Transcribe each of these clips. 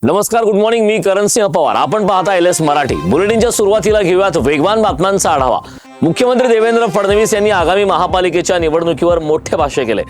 नमस्कार, good morning. मी करणसिंह पवार. आपण पाहता LS मराठी. बुलेटिनच्या सुरुवातीला घेऊयात वेगवान बातम्यांचा आढावा. मुख्यमंत्री देवेंद्र फडणवीस यांनी आगामी महापालिकेच्या निवडणुकीवर मोठे भाष्य केले.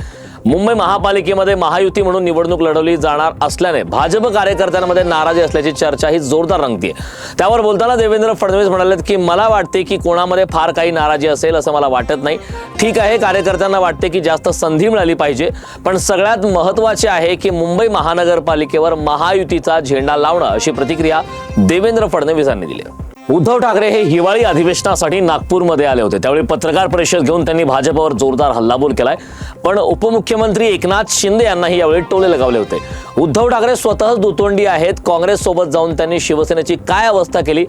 मुंबई महापालिकेमध्ये महायुती म्हणून निवडणूक लढवली जाणार असल्याने भाजप कार्यकर्त्यांमध्ये नाराजी असल्याची चर्चा ही जोरदार रंगतीये. त्यावर बोलताना देवेंद्र फडणवीस म्हणाले की मला वाटते की कोणामध्ये फार काही नाराजी असेल असं मला वाटत नाही. ठीक आहे, कार्यकर्त्यांना वाटते की जास्त संधी मिळाली पाहिजे, पण सगळ्यात महत्त्वाचे आहे की मुंबई महानगरपालिकेवर महायुतीचा झेंडा लावणं, अशी प्रतिक्रिया देवेंद्र फडणवीस यांनी दिली. उद्धव ठाकरे हे हिवाळी अधिवेशनासाठी नागपूरमध्ये आले होते. त्यावेळी पत्रकार परिषद घेऊन त्यांनी भाजपवर जोरदार हल्लाबोल केलाय. पण उपमुख्यमंत्री एकनाथ शिंदे यांनाही यावेळी टोले लगावले होते. उद्धव ठाकरे स्वतःच दुतोंडी आहेत. काँग्रेस सोबत जाऊन त्यांनी शिवसेनेची काय अवस्था केली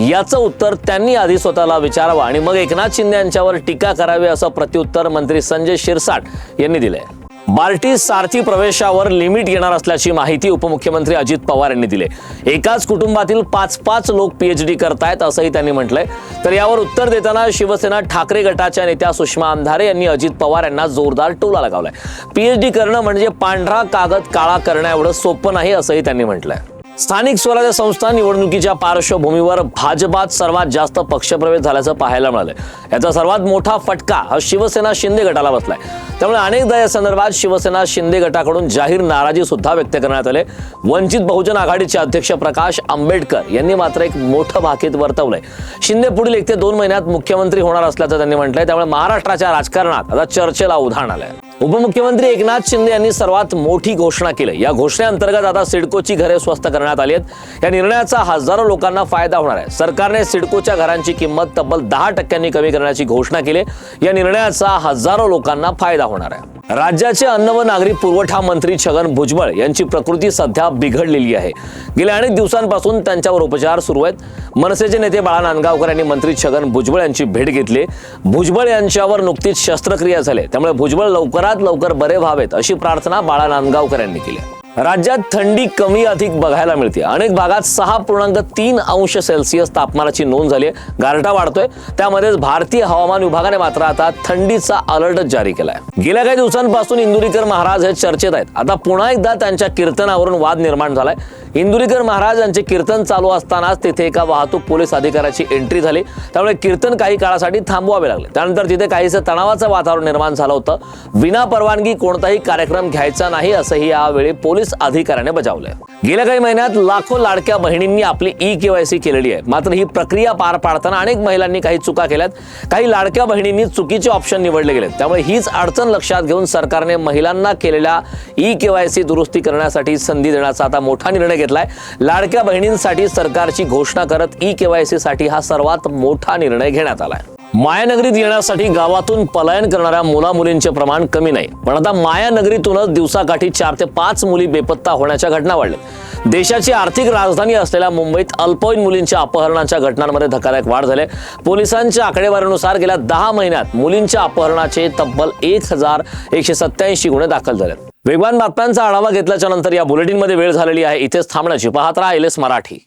याचं उत्तर त्यांनी आधी स्वतःला विचारावं आणि मग एकनाथ शिंदे यांच्यावर टीका करावी, असं प्रत्युत्तर मंत्री संजय शिरसाट यांनी दिलंय. बार्टी सारथी प्रवेशावर लिमिट येणार असल्याची माहिती उपमुख्यमंत्री अजित पवार यांनी दिली. एकाच कुटुंबातील 5-5 लोक PhD करतायत असंही त्यांनी म्हटलंय. तर यावर उत्तर देताना शिवसेना ठाकरे गटाच्या नेत्या सुषमा अंधारे यांनी अजित पवार यांना जोरदार टोला लगावलाय. PhD करणं म्हणजे पांढरा कागद काळा करणं एवढं सोपं नाही, असंही त्यांनी म्हटलंय. स्थानिक स्वराज्य संस्था निवडणुकीच्या पार्श्वभूमीवर भाजपात सर्वात जास्त पक्षप्रवेश झाल्याचं पाहायला मिळालंय. याचा सर्वात मोठा फटका हा शिवसेना शिंदे गटाला बसलाय. त्यामुळे अनेकदा या संदर्भात शिवसेना शिंदे गटाकडून जाहीर नाराजी सुद्धा व्यक्त करण्यात आली. वंचित बहुजन आघाडीचे अध्यक्ष प्रकाश आंबेडकर यांनी मात्र एक मोठं भाकीत वर्तवलंय. शिंदे पुढील 1 ते 2 महिन्यात मुख्यमंत्री होणार असल्याचं त्यांनी म्हटलंय. त्यामुळे महाराष्ट्राच्या राजकारणात आता चर्चेला उधाण आलंय. उपमुख्यमंत्री एकनाथ शिंदे यांनी सर्वात मोठी घोषणा केली. या घोषणेअंतर्गत आता सिडकोची घरे स्वस्त करण्यात आली आहेत. या निर्णयाचा हजारो लोकांना फायदा होणार आहे. सरकारने सिडकोच्या घरांची किंमत तब्बल 10% कमी करण्याची घोषणा केली. या निर्णयाचा हजारो लोकांना फायदा होणार आहे. राज्याचे अन्न व नागरी पुरवठा मंत्री छगन भुजबळ यांची प्रकृती सध्या बिघडलेली आहे. गेल्या अनेक दिवसांपासून त्यांच्यावर उपचार सुरू आहेत. मनसेचे नेते बाळा नांदगावकर यांनी मंत्री छगन भुजबळ यांची भेट घेतली. भुजबळ यांच्यावर नुकतीच शस्त्रक्रिया झाली, त्यामुळे भुजबळ लवकरात लवकर बरे व्हावेत अशी प्रार्थना बाळा नांदगावकर यांनी केली. राज्यात थंडी कमी अधिक बघायला मिळते. अनेक भागात 6.3 अंश सेल्सिअस तापमानाची नोंद झाली आहे. गारठा वाढतोय. त्यामध्येच भारतीय हवामान विभागाने मात्र आता थंडीचा अलर्ट जारी केलाय. गेल्या काही दिवसांपासून इंदुरीकर महाराज हे चर्चेत आहेत. आता पुन्हा एकदा त्यांच्या कीर्तनावरून वाद निर्माण झालाय. इंदुरीकर महाराज यांचे कीर्तन चालू असतानाच तिथे एका वाहतूक पोलीस अधिकाऱ्याची एंट्री झाली. त्यामुळे कीर्तन काही काळासाठी थांबवावे लागले. त्यानंतर तिथे काहीसं तणावाचं वातावरण निर्माण झालं होतं. विना परवानगी कोणताही कार्यक्रम घ्यायचा नाही, असंही यावेळी पोलीस अधिकाऱ्याने बजावलंय. गेल्या काही महिन्यात लाखो लाडक्या बहिणींनी आपली EKYC केलेली आहे. मात्र ही प्रक्रिया पार पाडताना अनेक महिलांनी काही चुका केल्यात. काही लाडक्या बहिणींनी चुकीचे ऑप्शन निवडले गेलेत. त्यामुळे हीच अडचण लक्षात घेऊन सरकारने महिलांना केलेल्या EKYC दुरुस्ती करण्यासाठी संधी देण्याचा आता मोठा निर्णय घेतलाय. लाडक्या बहिणींसाठी सरकारची घोषणा करत EKYC साठी हा सर्वात मोठा निर्णय घेण्यात आलाय. मायानगरीत येण्यासाठी गावातून पलायन करणाऱ्या मुला-मुलींचे प्रमाण कमी नाही, पण आता मायानगरीतूनच दिवसाकाठी 4 ते 5 मुली बेपत्ता होण्याच्या घटना वाढल्या. देशाची आर्थिक राजधानी असलेल्या मुंबईत अल्पवयीन मुलींच्या अपहरणाच्या घटनांमध्ये धक्कादायक वाढ झाली. पोलिसांच्या आकडेवारीनुसार गेल्या 10 महिन्यात मुलींच्या अपहरणाचे तब्बल 1187 गुन्हे दाखल झाले. वेगवान बातम्यांचा आढावा घेतल्याच्या नंतर या बुलेटिनमध्ये वेळ झालेली आहे. इथेच थांबण्याची. पाहत राहा LS मराठी.